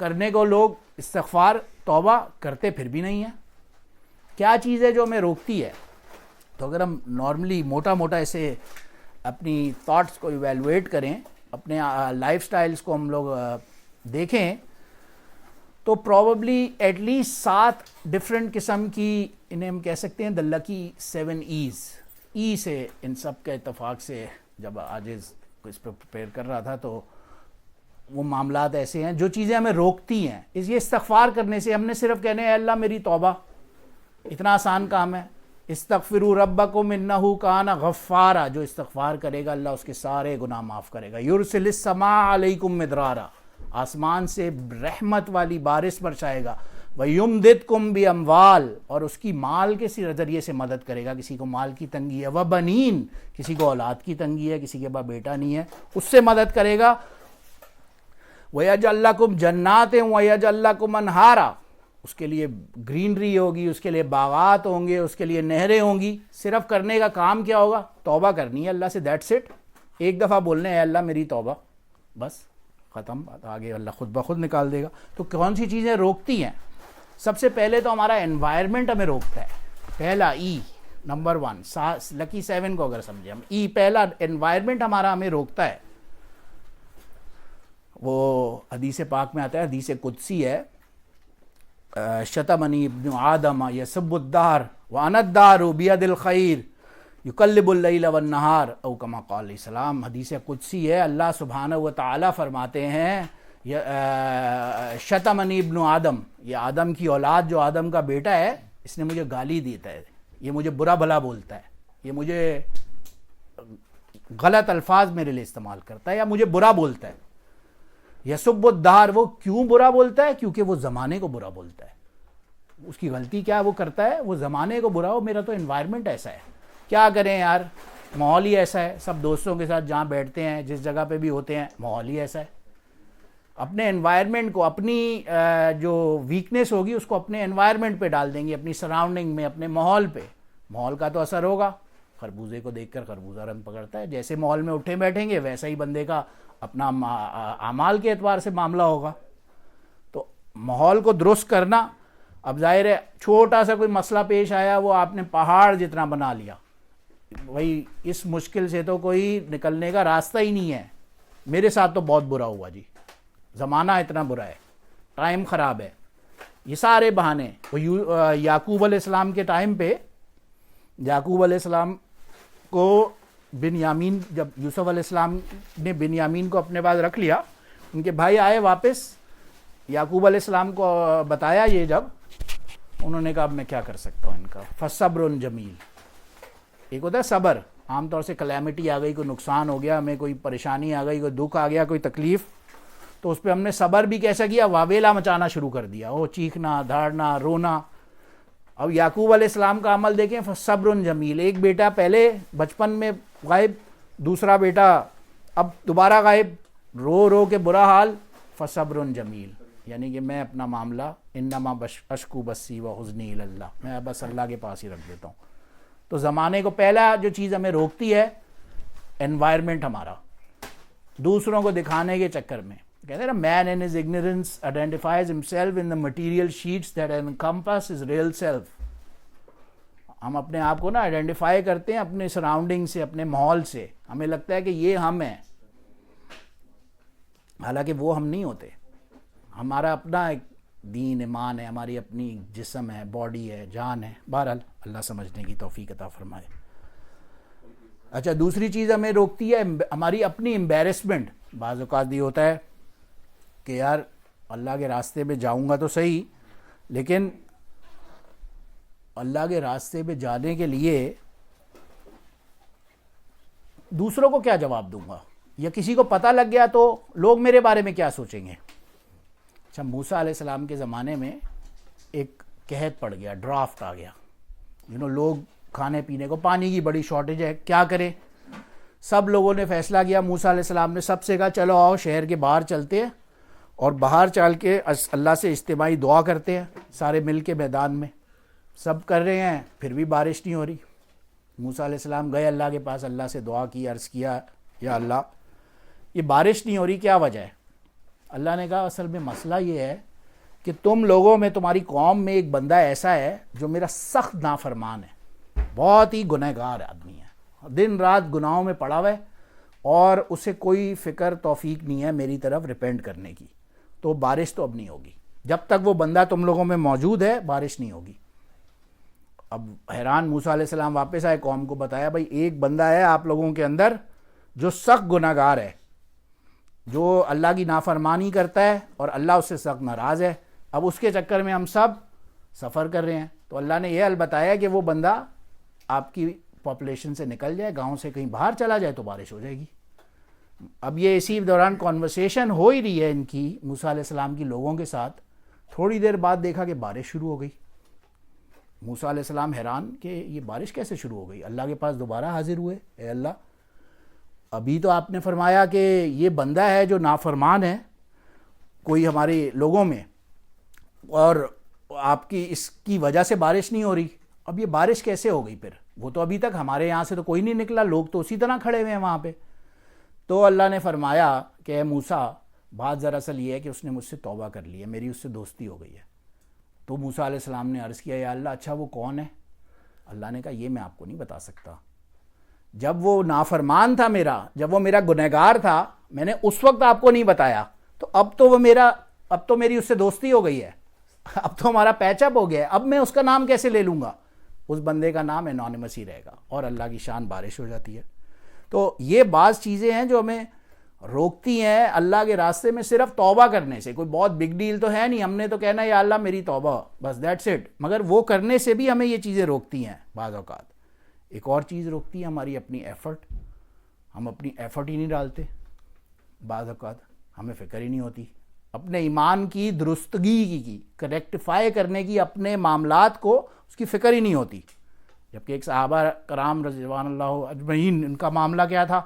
کرنے کو لوگ استغفار توبہ کرتے پھر بھی نہیں ہیں. کیا چیز ہے جو ہمیں روکتی ہے؟ تو اگر ہم نارملی موٹا موٹا ایسے اپنی تھاٹس کو ایویلویٹ کریں، اپنے لائف سٹائلز کو ہم لوگ دیکھیں، تو پروبیبلی ایٹ لیسٹ 7 ڈفرینٹ قسم کی، انہیں ہم کہہ سکتے ہیں دا لکی 7 ایز. ای سے ان سب کے اتفاق سے جب آج اس پہ پریپیئر کر رہا تھا تو وہ معاملات ایسے ہیں جو چیزیں ہمیں روکتی ہیں یہ استغفار کرنے سے. ہم نے صرف کہنے اے اللہ میری توبہ، اتنا آسان کام ہے. استغفروا ربکم انہ کان غفارا، جو استغفار کرے گا اللہ اس کے سارے گناہ معاف کرے گا. یرسل السماء علیکم مدرارا، آسمان سے رحمت والی بارش برسائے گا. وَيُمْدِدْكُمْ بِأَمْوَالٍ، اور اس کی مال کے ذریعے سے مدد کرے گا. کسی کو مال کی تنگی ہے، وَبَنِينَ، کسی کو اولاد کی تنگی ہے، کسی کے پاس بیٹا نہیں ہے، اس سے مدد کرے گا. وَيَجْعَلْ لَكُمْ جَنَّاتٍ وَيَجْعَلْ لَكُمْ أَنْهَارًا، اس کے لیے گرینری ہوگی، اس کے لیے باغات ہوں گے، اس کے لیے نہریں ہوں گی. صرف کرنے کا کام کیا ہوگا؟ توبہ کرنی ہے اللہ سے، دیٹس اٹ. ایک دفعہ بولنے اے اللہ میری توبہ، بس ختم بات. آگے اللہ خود بخود نکال دے گا. تو کون سی چیزیں روکتی ہیں؟ سب سے پہلے تو ہمارا انوائرمنٹ ہمیں روکتا ہے. پہلا ای، نمبر 1 لکی 7 کو اگر سمجھیں ہم، ای پہلا انوائرمنٹ ہمارا ہمیں روکتا ہے. وہ حدیث پاک میں آتا ہے، حدیث قدسی ہے، شتمنی ابن آدم یسب الدہر وانا الدار بید الخیر یقلب اللیل والنہار او کما قال علیہ السلام. حدیث قدسی ہے، اللہ سبحانہ و تعالی فرماتے ہیں شتمنی ابن آدم، یہ آدم کی اولاد جو آدم کا بیٹا ہے، اس نے مجھے گالی دیتا ہے، یہ مجھے برا بھلا بولتا ہے، یہ مجھے غلط الفاظ میرے لیے استعمال کرتا ہے یا مجھے برا بولتا ہے. یسب الدہر، وہ کیوں برا بولتا ہے؟ کیونکہ وہ زمانے کو برا بولتا ہے. اس کی غلطی کیا ہے؟ وہ کرتا ہے وہ زمانے کو برا ہو. میرا تو انوائرمنٹ ایسا ہے، کیا کریں یار، ماحول ہی ایسا ہے. سب دوستوں کے ساتھ جہاں بیٹھتے ہیں، جس جگہ پہ بھی ہوتے ہیں، ماحول ہی ایسا ہے. اپنے انوائرمنٹ کو، اپنی جو ویکنیس ہوگی اس کو اپنے انوائرمنٹ پہ ڈال دیں گے، اپنی سراؤنڈنگ میں، اپنے ماحول پہ. ماحول کا تو اثر ہوگا. خربوزے کو دیکھ کر خربوزہ رنگ پکڑتا ہے. جیسے ماحول میں اٹھے بیٹھیں گے ویسا ہی بندے کا اپنا اعمال کے اعتبار سے معاملہ ہوگا. تو ماحول کو درست کرنا، اب ظاہر ہے چھوٹا سا کوئی مسئلہ پیش آیا، وہ آپ نے پہاڑ جتنا بنا لیا، وہی اس مشکل سے تو کوئی نکلنے کا راستہ ہی نہیں ہے. میرے ساتھ تو بہت برا ہوا جی، زمانہ اتنا برا ہے، ٹائم خراب ہے، یہ سارے بہانے. وہ یعقوب علیہ السلام کے ٹائم پہ، یعقوب علیہ السلام کو بنیامین، جب یوسف علیہ السلام نے بنیامین کو اپنے پاس رکھ لیا، ان کے بھائی آئے واپس، یعقوب علیہ السلام کو بتایا یہ، جب انہوں نے کہا اب میں کیا کر سکتا ہوں ان کا. فصبر جمیل، ایک ہوتا ہے صبر، عام طور سے کلیمٹی آ گئی، کوئی نقصان ہو گیا ہمیں، کوئی پریشانی آ گئی، کوئی دکھ آ گیا، کوئی تکلیف، تو اس پہ ہم نے صبر بھی کیسا کیا؟ واویلا مچانا شروع کر دیا، وہ چیخنا، دھاڑنا، رونا. اب یعقوب علیہ السلام کا عمل دیکھیں، فصبر جمیل. ایک بیٹا پہلے بچپن میں غائب، دوسرا بیٹا اب دوبارہ غائب، رو رو کے برا حال. فصبر جمیل، یعنی کہ میں اپنا معاملہ انما اشکو بسی و حزنی الی اللہ، میں بس اللہ کے پاس ہی رکھ دیتا ہوں. تو زمانے کو پہلا جو چیز ہمیں روکتی ہے انوائرمنٹ ہمارا، دوسروں کو دکھانے کے چکر میں. کہتے ہیں نا، man in his ignorance identifies himself in the material sheaths that encompass his real self. ہم اپنے آپ کو نا آئیڈینٹیفائی کرتے ہیں اپنے سراؤنڈنگ سے، اپنے ماحول سے. ہمیں لگتا ہے کہ یہ ہم ہیں، حالانکہ وہ ہم نہیں ہوتے. ہمارا اپنا ایک دین، ایمان ہے، ہماری اپنی جسم ہے، باڈی ہے، جان ہے. بہرحال اللہ سمجھنے کی توفیق عطا فرمائے. اچھا، دوسری چیز ہمیں روکتی ہے ہماری اپنی امبیرسمنٹ. بعض اوقات یہ ہوتا ہے کہ یار اللہ کے راستے پہ جاؤں گا تو صحیح، لیکن اللہ کے راستے پہ جانے کے لیے دوسروں کو کیا جواب دوں گا، یا کسی کو پتہ لگ گیا تو لوگ میرے بارے میں کیا سوچیں گے. اچھا، موسیٰ علیہ السلام کے زمانے میں ایک قحط پڑ گیا، ڈرافٹ آ گیا، لوگ کھانے پینے کو، پانی کی بڑی شارٹیج ہے، کیا کریں. سب لوگوں نے فیصلہ کیا، موسیٰ علیہ السلام نے سب سے کہا چلو آؤ شہر کے باہر چلتے ہیں اور باہر چل کے اللہ سے اجتماعی دعا کرتے ہیں، سارے مل کے میدان میں. سب کر رہے ہیں، پھر بھی بارش نہیں ہو رہی. موسیٰ علیہ السلام گئے اللہ کے پاس، اللہ سے دعا کی، عرض کیا یا اللہ یہ بارش نہیں ہو رہی، کیا وجہ ہے؟ اللہ نے کہا اصل میں مسئلہ یہ ہے کہ تم لوگوں میں, تمہاری قوم میں ایک بندہ ایسا ہے جو میرا سخت نافرمان ہے, بہت ہی گنہگار آدمی ہے, دن رات گناہوں میں پڑا ہوا ہے اور اسے کوئی فکر توفیق نہیں ہے میری طرف ریپینٹ کرنے کی, تو بارش تو اب نہیں ہوگی. جب تک وہ بندہ تم لوگوں میں موجود ہے بارش نہیں ہوگی. اب حیران موسیٰ علیہ السلام واپس آئے, قوم کو بتایا بھائی ایک بندہ ہے آپ لوگوں کے اندر جو سخت گنہگار ہے, جو اللہ کی نافرمانی کرتا ہے اور اللہ اس سے سخت ناراض ہے. اب اس کے چکر میں ہم سب سفر کر رہے ہیں. تو اللہ نے یہ حل بتایا کہ وہ بندہ آپ کی پاپولیشن سے نکل جائے, گاؤں سے کہیں باہر چلا جائے تو بارش ہو جائے گی. اب یہ اسی دوران کانورسیشن ہو ہی رہی ہے ان کی موسیٰ علیہ السلام کی لوگوں کے ساتھ. تھوڑی دیر بعد دیکھا کہ بارش شروع ہو گئی. موسیٰ علیہ السلام حیران کہ یہ بارش کیسے شروع ہو گئی. اللہ کے پاس دوبارہ حاضر ہوئے, اے اللہ ابھی تو آپ نے فرمایا کہ یہ بندہ ہے جو نافرمان ہے کوئی ہمارے لوگوں میں, اور آپ کی اس کی وجہ سے بارش نہیں ہو رہی. اب یہ بارش کیسے ہو گئی پھر؟ وہ تو ابھی تک ہمارے یہاں سے تو کوئی نہیں نکلا, لوگ تو اسی طرح کھڑے ہوئے ہیں وہاں پہ. تو اللہ نے فرمایا کہ اے موسیٰ بات دراصل یہ ہے کہ اس نے مجھ سے توبہ کر لی ہے, میری اس سے دوستی ہو گئی ہے. تو موسیٰ علیہ السلام نے عرض کیا یا اللہ اچھا وہ کون ہے؟ اللہ نے کہا یہ میں آپ کو نہیں بتا سکتا. جب وہ نافرمان تھا میرا, جب وہ میرا گنہگار تھا, میں نے اس وقت آپ کو نہیں بتایا, تو اب تو میری اس سے دوستی ہو گئی ہے, اب تو ہمارا پیچ اپ ہو گیا ہے, اب میں اس کا نام کیسے لے لوں گا؟ اس بندے کا نام انونیمس ہی رہے گا اور اللہ کی شان بارش ہو جاتی ہے. تو یہ بعض چیزیں ہیں جو ہمیں روکتی ہیں اللہ کے راستے میں صرف توبہ کرنے سے. کوئی بہت بگ ڈیل تو ہے نہیں, ہم نے تو کہنا یا اللہ میری توبہ بس, دیٹس اٹ. مگر وہ کرنے سے بھی ہمیں یہ چیزیں روکتی ہیں بعض اوقات. ایک اور چیز روکتی ہے ہماری اپنی ایفرٹ. ہم اپنی ایفرٹ ہی نہیں ڈالتے بعض اوقات, ہمیں فکر ہی نہیں ہوتی اپنے ایمان کی درستگی کی کریکٹیفائی کرنے کی, اپنے معاملات کو اس کی فکر ہی نہیں ہوتی. جبکہ ایک صحابہ کرام رضوان اللہ اجمعین, ان کا معاملہ کیا تھا؟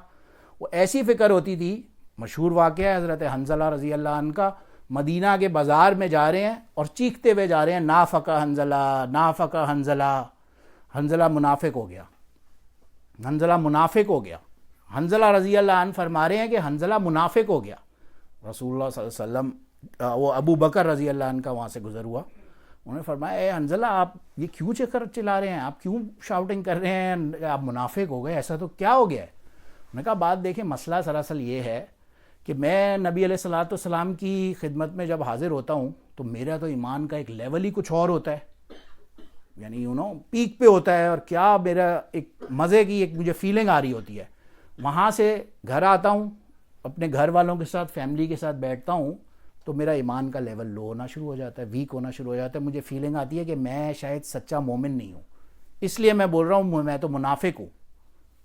وہ ایسی فکر ہوتی تھی. مشہور واقعہ ہے حضرت حنظلہ رضی اللہ عنہ کا, مدینہ کے بازار میں جا رہے ہیں اور چیختے ہوئے جا رہے ہیں نافقہ حنظلہ, نافقہ حنظلہ. حنظلہ منافق ہو گیا, حنظلہ منافق ہو گیا. حنظلہ رضی اللہ عنہ فرما رہے ہیں کہ حنظلہ منافق ہو گیا. رسول اللہ صلی اللہ علیہ وسلم, وہ ابو بکر رضی اللہ عنہ کا وہاں سے گزر ہوا, انہوں نے فرمایا اے حنظلہ آپ یہ کیوں چکر چلا رہے ہیں, آپ کیوں شاؤٹنگ کر رہے ہیں, آپ منافق ہو گئے, ایسا تو کیا ہو گیا ہے؟ میں نے کہا بات دیکھیں, مسئلہ سراسل یہ ہے کہ میں نبی علیہ الصلوۃ والسلام کی خدمت میں جب حاضر ہوتا ہوں تو میرا تو ایمان کا ایک لیول ہی کچھ اور ہوتا ہے, یعنی پیک پہ ہوتا ہے, اور کیا میرا ایک مزے کی ایک مجھے فیلنگ آ رہی ہوتی ہے. وہاں سے گھر آتا ہوں, اپنے گھر والوں کے ساتھ فیملی کے ساتھ بیٹھتا ہوں تو میرا ایمان کا لیول لو ہونا شروع ہو جاتا ہے, ویک ہونا شروع ہو جاتا ہے. مجھے فیلنگ آتی ہے کہ میں شاید سچا مومن نہیں ہوں, اس لیے میں بول رہا ہوں میں تو منافق ہوں,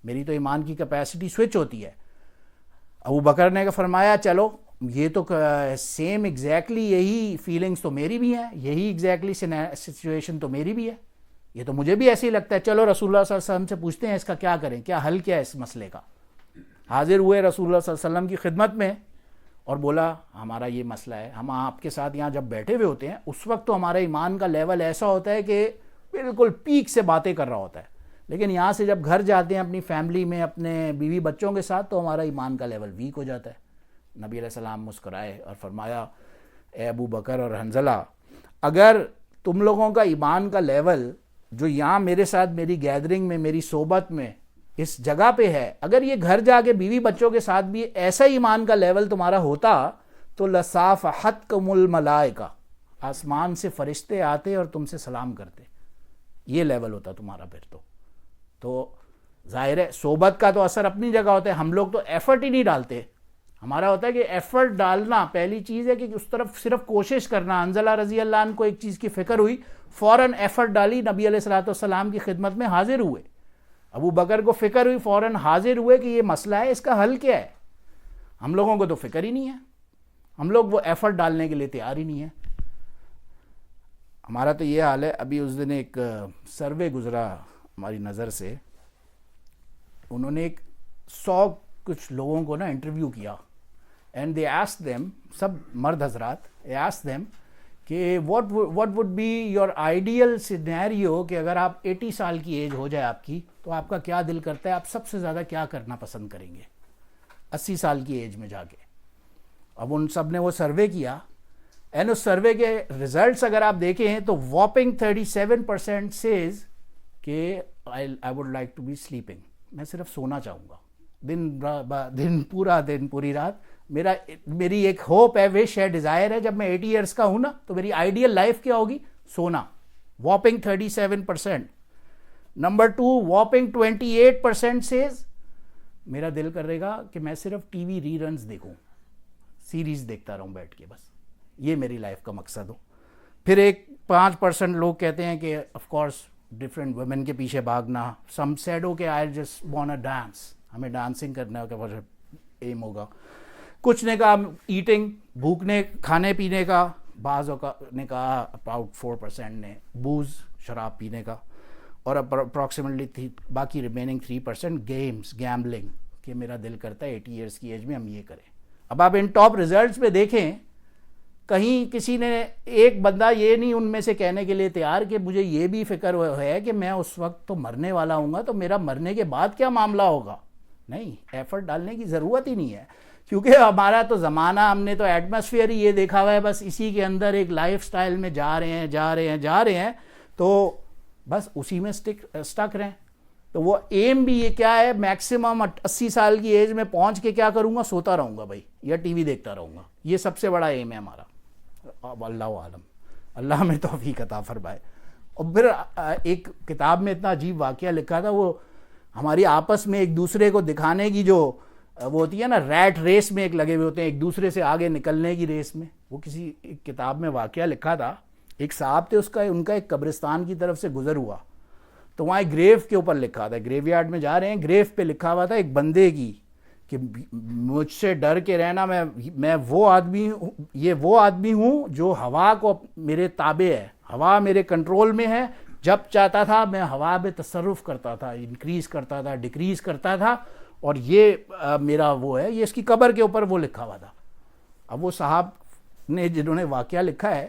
میری تو ایمان کی کیپیسٹی سوئچ ہوتی ہے. ابو بکر نے فرمایا چلو یہ تو سیم ایگزیکٹلی یہی فیلنگز تو میری بھی ہیں, یہی ایگزیکٹلی سچویشن تو میری بھی ہے, یہ تو مجھے بھی ایسے ہی لگتا ہے, چلو رسول اللہ صلی اللہ علیہ وسلم سے پوچھتے ہیں اس کا کیا کریں, کیا حل کیا ہے اس مسئلے کا. حاضر ہوئے رسول اللہ صلی اللہ علیہ وسلم کی خدمت میں اور بولا ہمارا یہ مسئلہ ہے. ہم آپ کے ساتھ یہاں جب بیٹھے ہوئے ہوتے ہیں اس وقت تو ہمارا ایمان کا لیول ایسا ہوتا ہے کہ بالکل پیک سے باتیں کر رہا ہوتا ہے, لیکن یہاں سے جب گھر جاتے ہیں اپنی فیملی میں اپنے بیوی بچوں کے ساتھ تو ہمارا ایمان کا لیول ویک ہو جاتا ہے. نبی علیہ السلام مسکرائے اور فرمایا اے ابو بکر اور حنظلہ, اگر تم لوگوں کا ایمان کا لیول جو یہاں میرے ساتھ میری گیدرنگ میں میری صحبت میں اس جگہ پہ ہے, اگر یہ گھر جا کے بیوی بچوں کے ساتھ بھی ایسا ایمان کا لیول تمہارا ہوتا تو لصافحتکم الملائکہ, آسمان سے فرشتے آتے اور تم سے سلام کرتے, یہ لیول ہوتا تمہارا پھر تو ظاہر ہے صحبت کا تو اثر اپنی جگہ ہوتا ہے. ہم لوگ تو ایفرٹ ہی نہیں ڈالتے, ہمارا ہوتا ہے کہ ایفرٹ ڈالنا پہلی چیز ہے کہ اس طرف صرف کوشش کرنا. حنظلہ رضی اللہ عنہ کو ایک چیز کی فکر ہوئی, فوراً ایفرٹ ڈالی, نبی علیہ الصلوۃ والسلام کی خدمت میں حاضر ہوئے. ابو بکر کو فکر ہوئی, فوراً حاضر ہوئے کہ یہ مسئلہ ہے, اس کا حل کیا ہے. ہم لوگوں کو تو فکر ہی نہیں ہے, ہم لوگ وہ ایفرٹ ڈالنے کے لیے تیار ہی نہیں ہے. ہمارا تو یہ حال ہے. ابھی اس دن ایک سروے گزرا ہماری نظر سے, انہوں نے ایک 100 کچھ لوگوں کو انٹرویو کیا, اینڈ دے آسکڈ دیم, سب مرد حضرات, دے آسکڈ دیم کہ what would be your ideal scenario, کہ اگر آپ 80 سال کی ایج ہو جائے آپ کی تو آپ کا کیا دل کرتا ہے, آپ سب سے زیادہ کیا کرنا پسند کریں گے 80 سال کی ایج میں جا کے. اب ان سب نے وہ سروے کیا اینڈ اس سروے کے ریزلٹس اگر آپ دیکھیں تو واپنگ 37% سیز کہ I would like to be sleeping, میں صرف سونا چاہوں گا دن پورا دن پوری رات. میری ایک ہوپ ہے، وش ہے، ڈیزائر ہے، جب میں 80 ایئرس کا ہوں نا تو میری آئیڈیل لائف کیا ہوگی؟ سونا. واپنگ 37%. نمبر 2 واپنگ 28% سیز میرا دل کرے گا کہ میں صرف ٹی وی ری رنز دیکھوں، سیریز دیکھتا رہوں بیٹھ کے، بس یہ میری لائف کا مقصد ہو. پھر ایک 5% لوگ کہتے ہیں کہ آف کورس ڈفرینٹ ویمن کے پیچھے بھاگنا. سم سیڈ ہو کہ I just want a dance, ہمیں ڈانسنگ کرنا کا ایم ہوگا. کچھ نے کہا ایٹنگ، بھوکنے کھانے پینے کا. بعض نے کہا اباؤٹ 4% نے بوز، شراب پینے کا. اور اپروکسیمیٹلی باقی ریمیننگ 3% گیمز، گیمبلنگ، کہ میرا دل کرتا ہے 80 ایئرس کی ایج میں ہم یہ کریں. اب آپ ان ٹاپ ریزلٹس پہ دیکھیں، کہیں کسی نے ایک بندہ یہ نہیں ان میں سے کہنے کے لیے تیار کہ مجھے یہ بھی فکر ہے کہ میں اس وقت تو مرنے والا ہوں گا، تو میرا مرنے کے بعد کیا معاملہ ہوگا. نہیں، ایفرٹ ڈالنے کی ضرورت ہی نہیں ہے، کیونکہ ہمارا تو زمانہ، ہم نے تو ایٹماسفیئر ہی یہ دیکھا ہوا ہے، بس اسی کے اندر ایک لائف سٹائل میں جا رہے ہیں تو بس اسی میں سٹک رہیں. تو وہ ایم بھی یہ کیا ہے، میکسیمم 80 سال کی ایج میں پہنچ کے کیا کروں گا؟ سوتا رہوں گا بھائی، یا ٹی وی دیکھتا رہوں گا. یہ سب سے بڑا ایم ہے ہمارا. اب اللہ عالم، اللہ ہمیں توفیق عطا فرمائے. اور پھر ایک کتاب میں اتنا عجیب واقعہ لکھا تھا، وہ ہماری آپس میں ایک دوسرے کو دکھانے کی جو وہ ہوتی ہے نا، ریٹ ریس میں ایک لگے ہوئے ہوتے ہیں ایک دوسرے سے آگے نکلنے کی ریس میں. وہ کسی ایک کتاب میں واقعہ لکھا تھا، ایک صاحب تھے، ان کا ایک قبرستان کی طرف سے گزر ہوا تو وہاں ایک گریو کے اوپر لکھا تھا، گریو یارڈ میں جا رہے ہیں، گریو پہ لکھا ہوا تھا ایک بندے کی کہ مجھ سے ڈر کے رہنا، میں وہ آدمی ہوں جو ہوا کو میرے تابع ہے، ہوا میرے کنٹرول میں ہے، جب چاہتا تھا میں ہوا میں تصرف کرتا تھا، انکریز کرتا تھا، ڈیکریز کرتا تھا، اور یہ میرا وہ ہے. یہ اس کی قبر کے اوپر وہ لکھا ہوا تھا. اب وہ صاحب نے جنہوں نے واقعہ لکھا ہے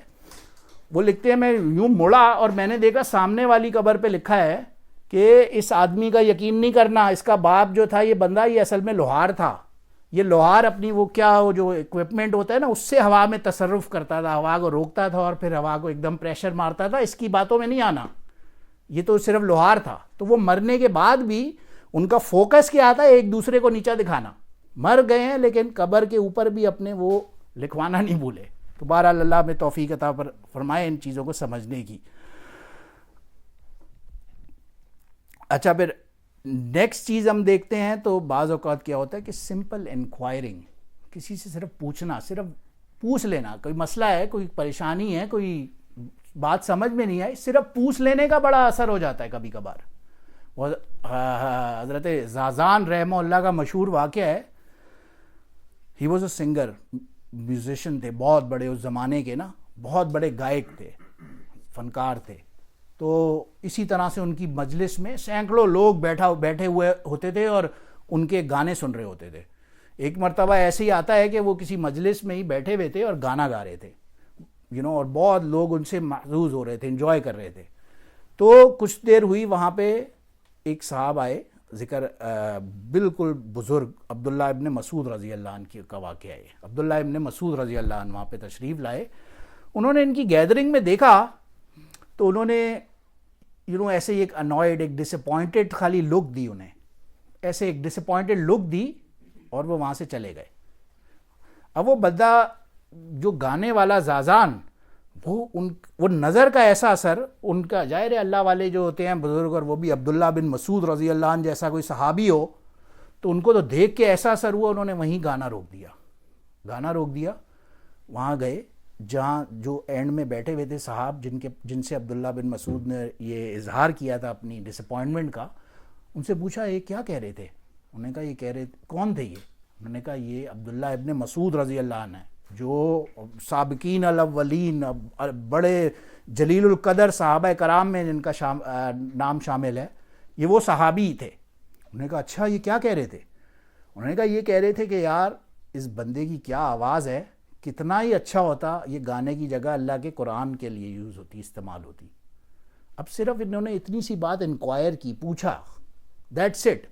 وہ لکھتے ہیں، میں یوں مڑا اور میں نے دیکھا سامنے والی قبر پہ لکھا ہے کہ اس آدمی کا یقین نہیں کرنا، اس کا باپ جو تھا یہ بندہ، یہ اصل میں لوہار تھا. یہ لوہار اپنی وہ جو اکوپمنٹ ہوتا ہے نا، اس سے ہوا میں تصرف کرتا تھا، ہوا کو روکتا تھا اور پھر ہوا کو ایک دم پریشر مارتا تھا. اس کی باتوں میں نہیں آنا، یہ تو صرف لوہار تھا. تو وہ مرنے کے بعد بھی ان کا فوکس کیا تھا؟ ایک دوسرے کو نیچا دکھانا. مر گئے ہیں لیکن قبر کے اوپر بھی اپنے وہ لکھوانا نہیں بھولے. تو بہرحال اللہ میں توفیق عطا فرمائے ان چیزوں کو سمجھنے کی. اچھا، پھر نیکسٹ چیز ہم دیکھتے ہیں تو بعض اوقات کیا ہوتا ہے کہ سمپل انکوائرنگ، کسی سے صرف پوچھنا، صرف پوچھ لینا. کوئی مسئلہ ہے، کوئی پریشانی ہے، کوئی بات سمجھ میں نہیں آئی، صرف پوچھ لینے کا بڑا اثر ہو جاتا ہے کبھی کبھار. حضرت زازان رحمہ اللہ کا مشہور واقعہ ہے. He was a singer, musician تھے بہت بڑے اس زمانے کے نا، بہت بڑے گائک تھے، فنکار تھے. تو اسی طرح سے ان کی مجلس میں سینکڑوں لوگ بیٹھے ہوئے ہوتے تھے اور ان کے گانے سن رہے ہوتے تھے. ایک مرتبہ ایسے ہی آتا ہے کہ وہ کسی مجلس میں ہی بیٹھے ہوئے تھے اور گانا گا رہے تھے، اور بہت لوگ ان سے محظوظ ہو رہے تھے، انجوائے کر رہے تھے. تو کچھ دیر ہوئی، وہاں پہ ایک صاحب آئے، ذکر بالکل بزرگ عبداللہ ابن مسعود رضی اللہ عنہ کا واقعہ ہے. عبداللہ ابن مسعود رضی اللہ عنہ وہاں پہ تشریف لائے. انہوں نے ان کی گیدرنگ میں دیکھا تو انہوں نے ایسے ایک انوائڈ، ایک ڈس اپوائنٹڈ خالی لک دی، انہیں ایسے ایک ڈس اپوائنٹڈ لک دی اور وہ وہاں سے چلے گئے. اب وہ بندہ جو گانے والا زازان، وہ نظر کا ایسا اثر ان کا، ظاہر ہے اللہ والے جو ہوتے ہیں بزرگ، اور وہ بھی عبداللہ بن مسعود رضی اللہ عنہ جیسا کوئی صحابی ہو، تو ان کو تو دیکھ کے ایسا اثر ہوا، انہوں نے وہیں گانا روک دیا. وہاں گئے جہاں جو اینڈ میں بیٹھے ہوئے تھے صاحب، جن سے عبداللہ بن مسعود نے یہ اظہار کیا تھا اپنی ڈس اپوائنٹمنٹ کا. ان سے پوچھا یہ کیا کہہ رہے تھے؟ انہوں نے کہا یہ کہہ رہے کون تھے یہ؟ انہوں نے کہا یہ عبداللہ ابن مسعود رضی اللہ عنہ ہے، جو سابقین الاولین، بڑے جلیل القدر صحابہ کرام میں جن کا نام شامل ہے، یہ وہ صحابی تھے. انہوں نے کہا اچھا یہ کیا کہہ رہے تھے؟ انہوں نے کہا یہ کہہ رہے تھے کہ یار اس بندے کی کیا آواز ہے، کتنا ہی اچھا ہوتا یہ گانے کی جگہ اللہ کے قرآن کے لیے یوز ہوتی، استعمال ہوتی. اب صرف انہوں نے اتنی سی بات انکوائر کی، پوچھا، دیٹس اٹ.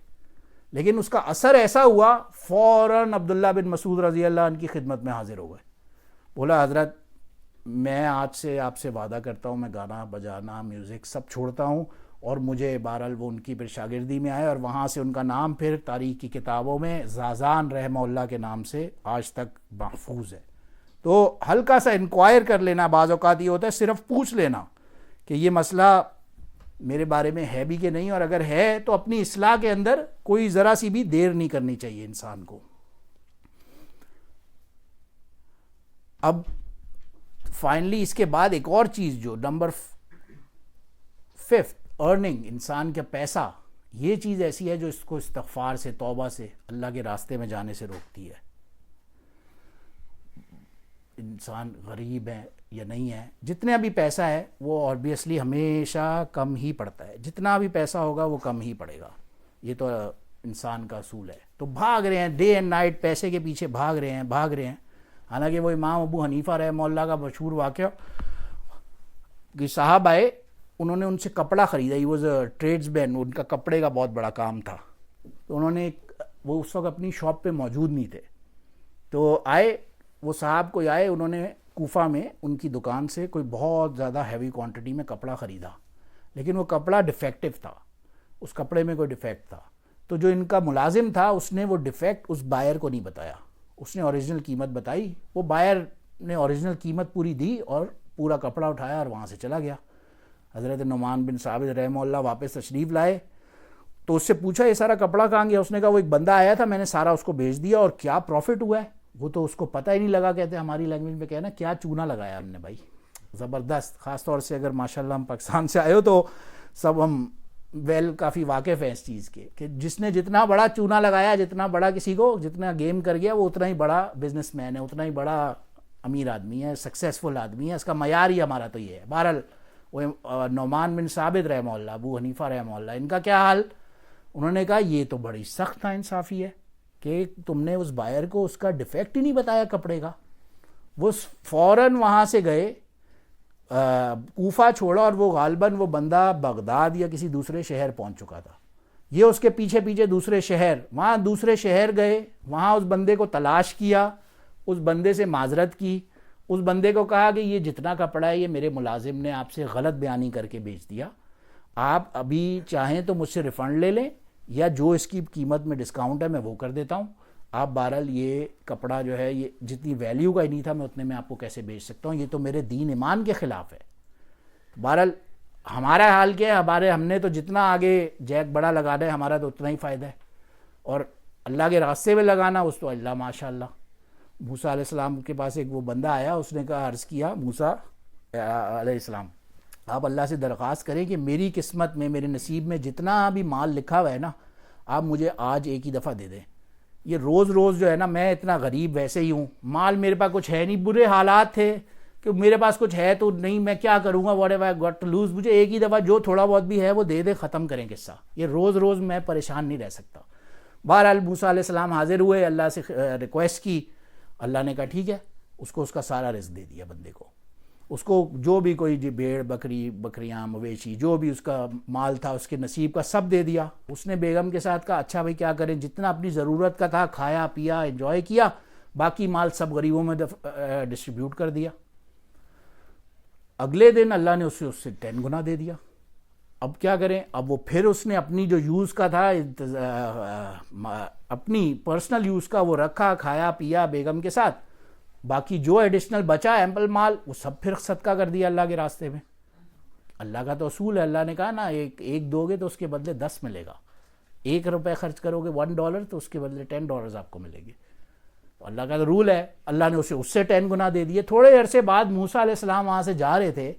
لیکن اس کا اثر ایسا ہوا فوراً عبداللہ بن مسعود رضی اللہ عنہ کی خدمت میں حاضر ہو گئے. بولا حضرت میں آج سے آپ سے وعدہ کرتا ہوں میں گانا بجانا میوزک سب چھوڑتا ہوں. اور مجھے بہرحال وہ ان کی پھر شاگردی میں آئے اور وہاں سے ان کا نام پھر تاریخ کی کتابوں میں زازان رحمہ اللہ کے نام سے آج تک محفوظ ہے. تو ہلکا سا انکوائر کر لینا بعض اوقات یہ ہوتا ہے, صرف پوچھ لینا کہ یہ مسئلہ میرے بارے میں ہے بھی کہ نہیں, اور اگر ہے تو اپنی اصلاح کے اندر کوئی ذرا سی بھی دیر نہیں کرنی چاہیے انسان کو. اب فائنلی اس کے بعد ایک اور چیز جو نمبر 5 ارننگ, انسان کا پیسہ, یہ چیز ایسی ہے جو اس کو استغفار سے توبہ سے اللہ کے راستے میں جانے سے روکتی ہے. انسان غریب ہے یا نہیں ہے, جتنا بھی پیسہ ہے وہ آبویسلی ہمیشہ کم ہی پڑتا ہے, جتنا بھی پیسہ ہوگا وہ کم ہی پڑے گا, یہ تو انسان کا اصول ہے. تو بھاگ رہے ہیں ڈے اینڈ نائٹ, پیسے کے پیچھے بھاگ رہے ہیں. حالانکہ وہ امام ابو حنیفہ رحمہ اللہ کا مشہور واقعہ کہ صاحب آئے, انہوں نے ان سے کپڑا خریدا, ہی واز اے ٹریڈز مین, ان کا کپڑے کا بہت بڑا کام تھا. تو انہوں نے وہ اس وقت اپنی شاپ پہ موجود نہیں تھے, تو آئے وہ صاحب کوئی آئے, انہوں نے کوفہ میں ان کی دکان سے کوئی بہت زیادہ ہیوی کوانٹٹی میں کپڑا خریدا, لیکن وہ کپڑا ڈیفیکٹو تھا, اس کپڑے میں کوئی ڈیفیکٹ تھا. تو جو ان کا ملازم تھا اس نے وہ ڈیفیکٹ اس بائر کو نہیں بتایا, اس نے اوریجنل قیمت بتائی, وہ بائر نے اوریجنل قیمت پوری دی اور پورا کپڑا اٹھایا اور وہاں سے چلا گیا. حضرت نعمان بن ثابت رحمہ اللہ واپس تشریف لائے تو اس سے پوچھا یہ سارا کپڑا کہاں گیا؟ اس نے کہا وہ ایک بندہ آیا تھا, میں نے سارا اس کو بھیج دیا, اور کیا پروفٹ ہوا ہے وہ تو اس کو پتہ ہی نہیں لگا. کہتے ہیں ہماری لینگویج میں کہنا کیا چونا لگایا ہم نے بھائی, زبردست. خاص طور سے اگر ماشاءاللہ ہم پاکستان سے آئے ہو تو سب ہم کافی واقف ہیں اس چیز کے کہ جس نے جتنا بڑا چونا لگایا, جتنا بڑا کسی کو جتنا گیم کر گیا, وہ اتنا ہی بڑا بزنس مین ہے, اتنا ہی بڑا امیر آدمی ہے, سکسیسفل آدمی ہے. اس کا معیار ہی ہمارا تو یہ ہے. بہرحال وہ نعمان بن ثابت رحمہ اللہ, ابو حنیفہ رحمہ اللہ, ان کا کیا حال؟ انہوں نے کہا یہ تو بڑی سخت ناانصافی ہے کہ تم نے اس بائر کو اس کا ڈیفیکٹ ہی نہیں بتایا کپڑے کا. وہ فوراً وہاں سے گئے, کوفہ چھوڑا, اور وہ غالباً وہ بندہ بغداد یا کسی دوسرے شہر پہنچ چکا تھا. یہ اس کے پیچھے پیچھے دوسرے شہر, وہاں دوسرے شہر گئے, وہاں اس بندے کو تلاش کیا, اس بندے سے معذرت کی, اس بندے کو کہا کہ یہ جتنا کپڑا ہے یہ میرے ملازم نے آپ سے غلط بیانی کر کے بیچ دیا, آپ ابھی چاہیں تو مجھ سے ریفنڈ لے لیں یا جو اس کی قیمت میں ڈسکاؤنٹ ہے میں وہ کر دیتا ہوں. آپ بہرحال یہ کپڑا جو ہے یہ جتنی ویلیو کا ہی نہیں تھا میں اتنے میں آپ کو کیسے بیچ سکتا ہوں, یہ تو میرے دین ایمان کے خلاف ہے. بہرحال ہمارا حال کیا ہے, ہم نے تو جتنا آگے جیک بڑا لگانا ہے ہمارا تو اتنا ہی فائدہ ہے, اور اللہ کے راستے میں لگانا اس تو اللہ ماشاء اللہ. موسیٰ علیہ السلام کے پاس ایک وہ بندہ آیا, اس نے کہا عرض کیا موسیٰ علیہ السلام آپ اللہ سے درخواست کریں کہ میری قسمت میں میرے نصیب میں جتنا بھی مال لکھا ہوا ہے نا آپ مجھے آج ایک ہی دفعہ دے دیں. یہ روز روز جو ہے نا, میں اتنا غریب ویسے ہی ہوں, مال میرے پاس کچھ ہے نہیں, برے حالات تھے کہ میرے پاس کچھ ہے تو نہیں, میں کیا کروں گا, whatever I got to lose, مجھے ایک ہی دفعہ جو تھوڑا بہت بھی ہے وہ دے دے, ختم کریں قصہ. یہ روز روز میں پریشان نہیں رہ سکتا. بہرحال موسیٰ علیہ السلام حاضر ہوئے, اللہ سے ریکویسٹ کی, اللہ نے کہا ٹھیک ہے, اس کو اس کا سارا رزق دے دیا بندے کو. اس کو جو بھی کوئی بھیڑ بکری بکریاں مویشی جو بھی اس کا مال تھا اس کے نصیب کا سب دے دیا. اس نے بیگم کے ساتھ کہا اچھا بھائی کیا کریں, جتنا اپنی ضرورت کا تھا کھایا پیا انجوائے کیا, باقی مال سب غریبوں میں ڈسٹریبیوٹ کر دیا. اگلے دن اللہ نے اس سے 10 گنا دے دیا. اب کیا کریں, اب وہ پھر اس نے اپنی جو یوز کا تھا اپنی پرسنل یوز کا وہ رکھا, کھایا پیا بیگم کے ساتھ, باقی جو ایڈیشنل بچا ایمپل مال وہ سب پھر صدقہ کر دیا اللہ کے راستے میں. اللہ کا تو اصول ہے, اللہ نے کہا نا ایک دو گے تو اس کے بدلے 10 ملے گا, 1 روپے خرچ کرو گے $1 تو اس کے بدلے $10 آپ کو ملے گے. تو اللہ کا تو رول ہے, اللہ نے اسے اس سے 10 گنا دے دیے. تھوڑے عرصے بعد موسیٰ علیہ السلام وہاں سے جا رہے تھے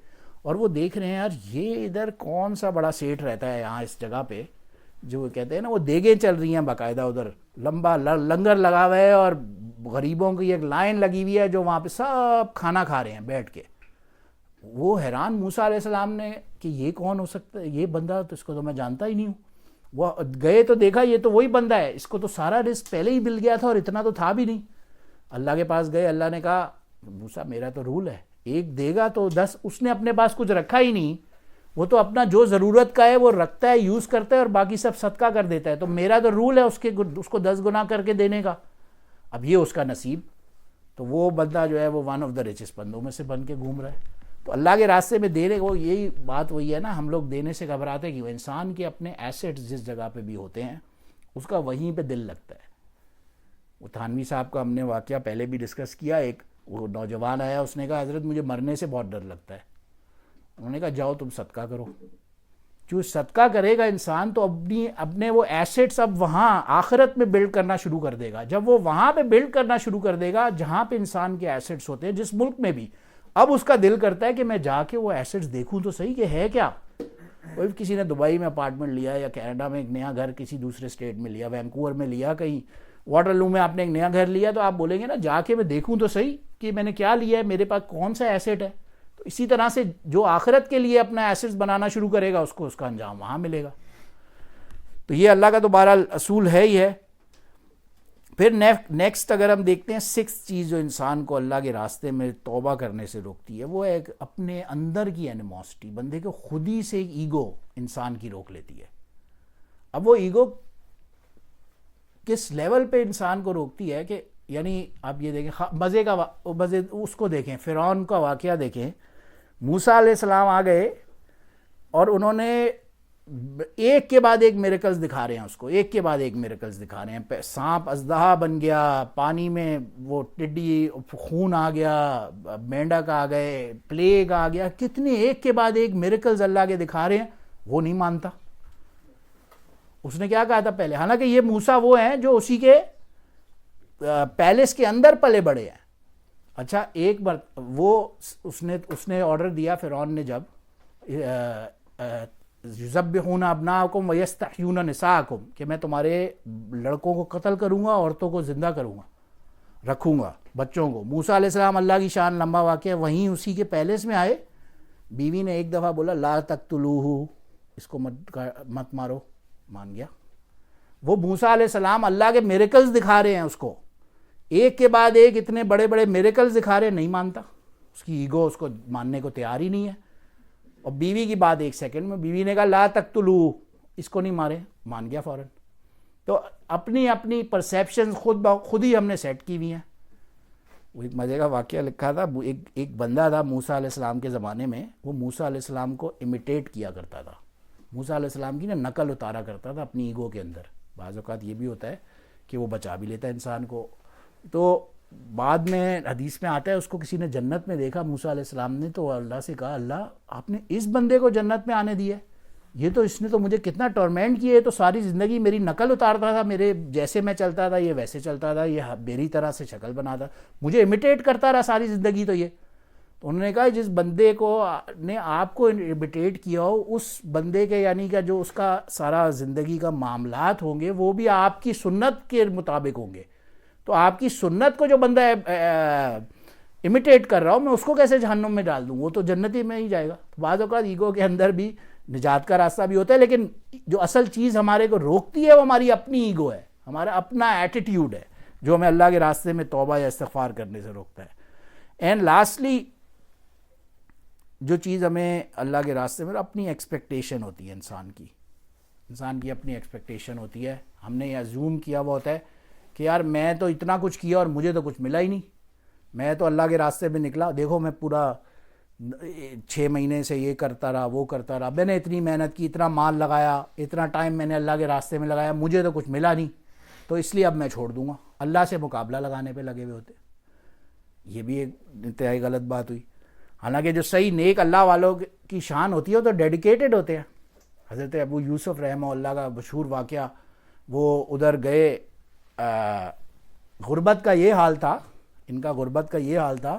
اور وہ دیکھ رہے ہیں یار یہ ادھر کون سا بڑا سیٹ رہتا ہے یہاں اس جگہ پہ, جو کہتے ہیں نا وہ دیگیں چل رہی ہیں باقاعدہ, ادھر لمبا لنگر لگا ہوا ہے اور غریبوں کی ایک لائن لگی ہوئی ہے جو وہاں پہ سب کھانا کھا رہے ہیں بیٹھ کے. وہ حیران موسیٰ علیہ السلام نے کہ یہ کون ہو سکتا ہے, یہ بندہ تو اس کو تو میں جانتا ہی نہیں ہوں. وہ گئے تو دیکھا یہ تو وہی بندہ ہے, اس کو تو سارا رزق پہلے ہی مل گیا تھا اور اتنا تو تھا بھی نہیں. اللہ کے پاس گئے, اللہ نے کہا موسیٰ میرا تو رول ہے, ایک دے گا تو 10, اس نے اپنے پاس کچھ رکھا ہی نہیں, وہ تو اپنا جو ضرورت کا ہے وہ رکھتا ہے، یوز کرتا ہے اور باقی سب صدقہ کر دیتا ہے. تو میرا تو رول ہے اس کو 10 گنا کر کے دینے کا. اب یہ اس کا نصیب. تو وہ بندہ جو ہے وہ ون آف دا ریچسٹ بندوں میں سے بن کے گھوم رہا ہے. تو اللہ کے راستے میں دینے کو یہی بات وہی ہے نا، ہم لوگ دینے سے گھبراتے ہیں کہ وہ انسان کے اپنے ایسیٹس جس جگہ پہ بھی ہوتے ہیں اس کا وہیں پہ دل لگتا ہے. وہ تھانوی صاحب کا ہم نے واقعہ پہلے بھی ڈسکس کیا. ایک وہ نوجوان آیا، اس نے کہا حضرت مجھے مرنے سے بہت ڈر لگتا ہے. انہوں نے کہا جاؤ تم صدقہ کرو. جو صدقہ کرے گا انسان تو اپنے وہ ایسیٹس اب وہاں آخرت میں بلڈ کرنا شروع کر دے گا. جب وہ وہاں پہ بلڈ کرنا شروع کر دے گا جہاں پہ انسان کے ایسیٹس ہوتے ہیں جس ملک میں بھی، اب اس کا دل کرتا ہے کہ میں جا کے وہ ایسیٹس دیکھوں تو صحیح کہ ہے کیا. کوئی کسی نے دبئی میں اپارٹمنٹ لیا یا کینیڈا میں ایک نیا گھر کسی دوسرے اسٹیٹ میں لیا، وینکوور میں لیا، کہیں واٹر لو میں آپ نے ایک نیا گھر لیا، تو آپ بولیں گے نا جا کے میں دیکھوں تو صحیح کہ میں نے کیا لیا ہے، میرے پاس کون سا ایسیٹ ہے. تو اسی طرح سے جو آخرت کے لیے اپنا ایسیٹس بنانا شروع کرے گا اس کو اس کا انجام وہاں ملے گا. تو یہ اللہ کا تو بہرحال اصول ہے ہی ہے. پھر نیکسٹ اگر ہم دیکھتے ہیں 6 چیز جو انسان کو اللہ کے راستے میں توبہ کرنے سے روکتی ہے، وہ ایک اپنے اندر کی اینیموسٹی. بندے کو خود ہی سے ایک ایگو انسان کی روک لیتی ہے. اب وہ ایگو کس لیول پہ انسان کو روکتی ہے کہ یعنی آپ یہ دیکھیں مزے اس کو دیکھیں، فرعون کا واقعہ دیکھیں. موسیٰ علیہ السلام آ گئے اور انہوں نے ایک کے بعد ایک میریکلز دکھا رہے ہیں اس کو، ایک کے بعد ایک میریکلز دکھا رہے ہیں. سانپ اژدہا بن گیا، پانی میں وہ ٹڈی خون آ گیا، مینڈک آ گئے، پلیگ آ گیا. کتنے ایک کے بعد ایک میریکلز اللہ کے دکھا رہے ہیں. وہ نہیں مانتا. اس نے کیا کہا تھا پہلے، حالانکہ یہ موسیٰ وہ ہیں جو اسی کے پیلس کے اندر پلے بڑے ہیں. اچھا ایک بار وہ اس نے آرڈر دیا فرعون نے، جب یذبحون ابناءکم ویستحیون نساءکم، کہ میں تمہارے لڑکوں کو قتل کروں گا، عورتوں کو زندہ کروں گا، رکھوں گا بچوں کو. موسیٰ علیہ السلام اللہ کی شان لمبا واقعہ، وہیں اسی کے پیلس میں آئے. بیوی نے ایک دفعہ بولا لا تقتلوہ، اس کو مت مارو، مان گیا. وہ موسیٰ علیہ السلام اللہ کے میریکلز دکھا رہے ہیں اس کو، ایک کے بعد ایک اتنے بڑے بڑے میریکلز دکھا رہے ہیں، نہیں مانتا. اس کی ایگو اس کو ماننے کو تیار ہی نہیں ہے. اور بیوی کی بات ایک سیکنڈ میں، بیوی نے کہا لا تقتلوہ، اس کو نہیں مارے، مان گیا فوراً. تو اپنی پرسیپشن خود ہی ہم نے سیٹ کی ہوئی ہیں. وہ ایک مزے کا واقعہ لکھا تھا، ایک بندہ تھا موسیٰ علیہ السلام کے زمانے میں، وہ موسیٰ علیہ السلام کو امیٹیٹ کیا کرتا تھا. موسیٰ علیہ السلام کی نقل اتارا کرتا تھا اپنی ایگو کے اندر. بعض اوقات یہ بھی ہوتا ہے کہ وہ بچا بھی لیتا ہے انسان کو. تو بعد میں حدیث میں آتا ہے اس کو کسی نے جنت میں دیکھا موسیٰ علیہ السلام نے، تو اللہ سے کہا اللہ آپ نے اس بندے کو جنت میں آنے دیا ہے، یہ تو اس نے تو مجھے کتنا ٹورمنٹ کیا ہے، تو ساری زندگی میری نقل اتارتا تھا، میرے جیسے میں چلتا تھا یہ ویسے چلتا تھا، یہ میری طرح سے شکل بناتا، مجھے امیٹیٹ کرتا رہا ساری زندگی. تو یہ تو انہوں نے کہا جس بندے کو نے آپ کو امیٹیٹ کیا ہو، اس بندے کے یعنی کہ جو اس کا سارا زندگی کا معاملات ہوں گے وہ بھی آپ کی سنت کے مطابق ہوں گے. تو آپ کی سنت کو جو بندہ امیٹیٹ کر رہا ہوں میں، اس کو کیسے جہنم میں ڈال دوں؟ وہ تو جنتی میں ہی جائے گا. بعض اوقات ایگو کے اندر بھی نجات کا راستہ بھی ہوتا ہے، لیکن جو اصل چیز ہمارے کو روکتی ہے وہ ہماری اپنی ایگو ہے، ہمارا اپنا ایٹیٹیوڈ ہے جو ہمیں اللہ کے راستے میں توبہ یا استغفار کرنے سے روکتا ہے. اینڈ لاسٹلی جو چیز ہمیں اللہ کے راستے میں اپنی ایکسپیکٹیشن ہوتی ہے، انسان کی اپنی ایکسپیکٹیشن ہوتی ہے. ہم نے یہ ازیوم کیا ہوا ہوتا ہے کہ یار میں تو اتنا کچھ کیا اور مجھے تو کچھ ملا ہی نہیں، میں تو اللہ کے راستے میں نکلا، دیکھو میں پورا 6 مہینے سے یہ کرتا رہا وہ کرتا رہا، میں نے اتنی محنت کی، اتنا مال لگایا، اتنا ٹائم میں نے اللہ کے راستے میں لگایا، مجھے تو کچھ ملا نہیں، تو اس لیے اب میں چھوڑ دوں گا. اللہ سے مقابلہ لگانے پہ لگے ہوئے ہوتے. یہ بھی ایک انتہائی غلط بات ہوئی. حالانکہ جو صحیح نیک اللہ والوں کی شان ہوتی ہے وہ تو ڈیڈیکیٹڈ ہوتے ہیں. حضرت ابو یوسف رحمہ اللہ کا مشہور واقعہ، وہ ادھر گئے، غربت کا یہ حال تھا، ان کا غربت کا یہ حال تھا،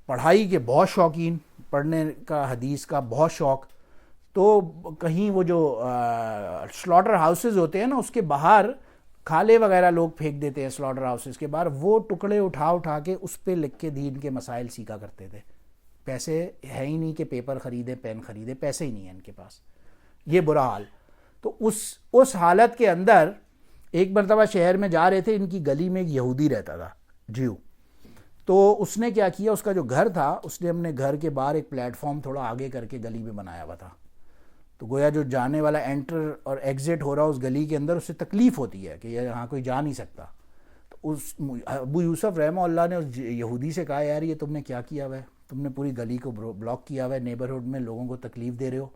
پڑھائی کے بہت شوقین، پڑھنے کا حدیث کا بہت شوق. تو کہیں وہ جو سلاٹر ہاؤسز ہوتے ہیں نا اس کے باہر کھالے وغیرہ لوگ پھینک دیتے ہیں سلاٹر ہاؤسز کے باہر، وہ ٹکڑے اٹھا کے اس پہ لکھ کے دین کے مسائل سیکھا کرتے تھے. پیسے ہے ہی نہیں کہ پیپر خریدے، پین خریدے، پیسے ہی نہیں ہیں ان کے پاس. یہ برا حال. تو اس حالت کے اندر ایک مرتبہ شہر میں جا رہے تھے، ان کی گلی میں ایک یہودی رہتا تھا، جیو. تو اس نے کیا کیا، اس کا جو گھر تھا اس نے اپنے گھر کے باہر ایک پلیٹ فارم تھوڑا آگے کر کے گلی میں بنایا ہوا تھا. تو گویا جو جانے والا انٹر اور ایگزٹ ہو رہا اس گلی کے اندر، اس سے تکلیف ہوتی ہے کہ یہاں کوئی جا نہیں سکتا. تو اس ابو یوسف رحمہ اللہ نے اس یہودی سے کہا یار یہ تم نے کیا کیا ہوا ہے، تم نے پوری گلی کو بلاک کیا ہوا ہے، نیبرہڈ میں لوگوں کو تکلیف دے رہے ہو.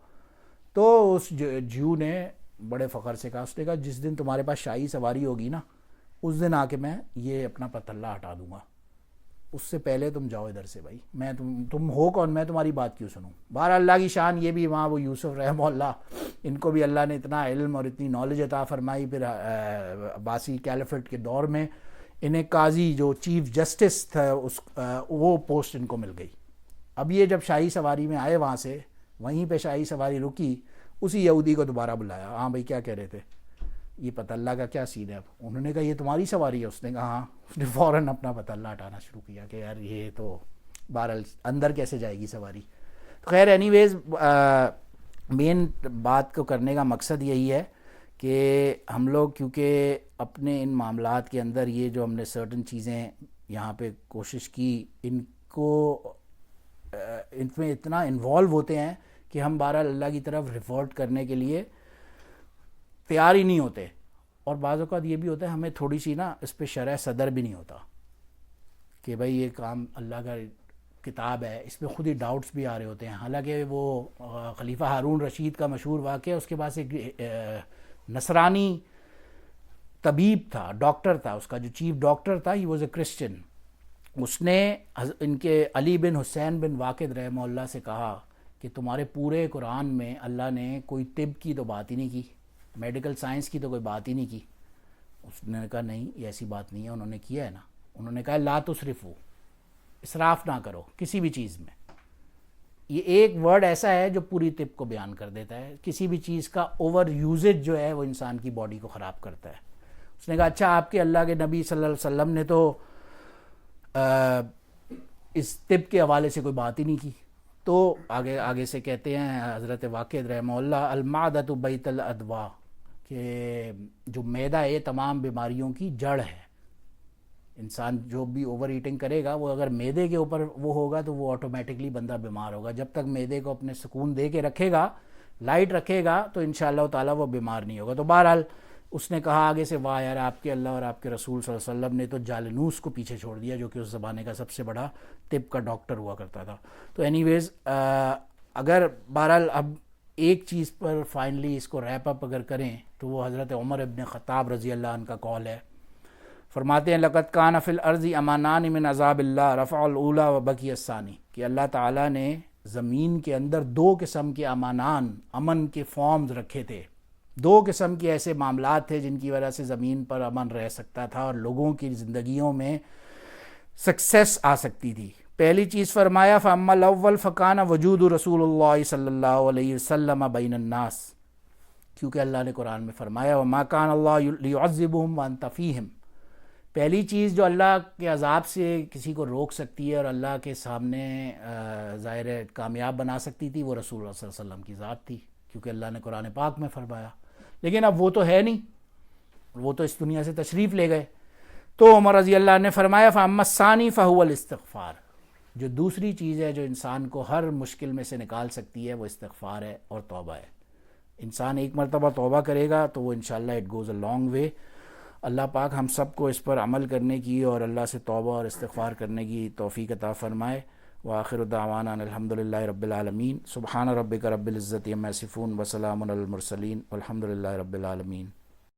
تو اس جیو نے بڑے فخر سے کہا، اس نے کہا جس دن تمہارے پاس شاہی سواری ہوگی نا، اس دن آ کے میں یہ اپنا پتلہ ہٹا دوں گا، اس سے پہلے تم جاؤ ادھر سے بھائی، میں تم ہو کون، میں تمہاری بات کیوں سنوں. بہر اللہ کی شان یہ بھی وہاں وہ یوسف رحمہ اللہ، ان کو بھی اللہ نے اتنا علم اور اتنی نالج عطا فرمائی. پھر عباسی کیلیفٹ کے دور میں انہیں قاضی جو چیف جسٹس تھا وہ پوسٹ ان کو مل گئی. اب یہ جب شاہی سواری میں آئے وہاں سے، وہیں پہ شاہی سواری رکی، اسی یہودی کو دوبارہ بلایا. ہاں بھائی کیا کہہ رہے تھے، یہ پتلہ کا کیا سین ہے؟ اب انہوں نے کہا یہ تمہاری سواری ہے. اس نے کہا ہاں. اس نے فوراً اپنا پتلہ ہٹانا شروع کیا کہ یار یہ تو بہرحال اندر کیسے جائے گی سواری. خیر اینی ویز مین بات کو کرنے کا مقصد یہی ہے کہ ہم لوگ کیونکہ اپنے ان معاملات کے اندر یہ جو ہم نے سرٹن چیزیں یہاں پہ کوشش کی، ان میں اتنا انوالو ہوتے ہیں کہ ہم بہرحال اللہ کی طرف ریورٹ کرنے کے لیے تیار ہی نہیں ہوتے. اور بعض اوقات یہ بھی ہوتا ہے ہمیں تھوڑی سی نا اس پہ شرح صدر بھی نہیں ہوتا کہ بھائی یہ کام اللہ کا کتاب ہے، اس پہ خود ہی ڈاؤٹس بھی آ رہے ہوتے ہیں. حالانکہ وہ خلیفہ ہارون رشید کا مشہور واقعہ، اس کے پاس ایک نصرانی طبیب تھا، ڈاکٹر تھا، اس کا جو چیف ڈاکٹر تھا، ہی واز اے کرسچن. اس نے ان کے علی بن حسین بن واقد رحمہ اللہ سے کہا کہ تمہارے پورے قرآن میں اللہ نے کوئی طب کی تو بات ہی نہیں کی، میڈیکل سائنس کی تو کوئی بات ہی نہیں کی. اس نے کہا نہیں یہ ایسی بات نہیں ہے، انہوں نے کیا ہے نا. انہوں نے کہا لا تسرفو، اسراف نہ کرو کسی بھی چیز میں. یہ ایک ورڈ ایسا ہے جو پوری طب کو بیان کر دیتا ہے. کسی بھی چیز کا اوور یوزج جو ہے وہ انسان کی باڈی کو خراب کرتا ہے. اس نے کہا اچھا آپ کے اللہ کے نبی صلی اللہ علیہ وسلم نے تو اس طب کے حوالے سے کوئی بات ہی نہیں کی. تو آگے سے کہتے ہیں حضرت واقد رحمہ اللہ، المعدۃ بیت الادواء، کہ جو معدہ ہے تمام بیماریوں کی جڑ ہے. انسان جو بھی اوور ایٹنگ کرے گا، وہ اگر معدے کے اوپر وہ ہوگا تو وہ آٹومیٹکلی بندہ بیمار ہوگا. جب تک معدے کو اپنے سکون دے کے رکھے گا، لائٹ رکھے گا، تو انشاءاللہ تعالیٰ وہ بیمار نہیں ہوگا. تو بہرحال اس نے کہا آگے سے واہ یار آپ کے اللہ اور آپ کے رسول صلی اللہ علیہ وسلم نے تو جالنوس کو پیچھے چھوڑ دیا، جو کہ اس زمانے کا سب سے بڑا طب کا ڈاکٹر ہوا کرتا تھا. تو اینی ویز اگر بہرحال اب ایک چیز پر فائنلی اس کو ریپ اپ اگر کریں تو وہ حضرت عمر ابن خطاب رضی اللہ عنہ کا قول ہے. فرماتے ہیں لقد کان فی الارض امانان من عذاب اللہ رفع الاولی و بقی الثانی، کہ اللہ تعالیٰ نے زمین کے اندر دو قسم کے امانان، امن کے فارمز رکھے تھے. دو قسم کے ایسے معاملات تھے جن کی وجہ سے زمین پر امن رہ سکتا تھا اور لوگوں کی زندگیوں میں سکسیس آ سکتی تھی. پہلی چیز فرمایا فاما الاول فکان وجود رسول اللہ صلی اللہ علیہ وسلم بین الناس، کیونکہ اللہ نے قرآن میں فرمایا وما کان اللہ لیعذبہم وانت فیہم. پہلی چیز جو اللہ کے عذاب سے کسی کو روک سکتی ہے اور اللہ کے سامنے ظاہر کامیاب بنا سکتی تھی، وہ رسول اللہ صلی اللہ علیہ وسلم کی ذات تھی، کیونکہ اللہ نے قرآن پاک میں فرمایا. لیکن اب وہ تو ہے نہیں، وہ تو اس دنیا سے تشریف لے گئے. تو عمر رضی اللہ عنہ نے فرمایا فاما الثانی فہو الاستغفار، جو دوسری چیز ہے جو انسان کو ہر مشکل میں سے نکال سکتی ہے وہ استغفار ہے اور توبہ ہے. انسان ایک مرتبہ توبہ کرے گا تو وہ انشاءاللہ it goes a long way. اللہ پاک ہم سب کو اس پر عمل کرنے کی اور اللہ سے توبہ اور استغفار کرنے کی توفیق عطا فرمائے. وآخر دعوانا الحمدللہ رب العالمین. سبحان ربک رب العزت عما یصفون وسلام علی المرسلین والحمدللہ رب العالمین.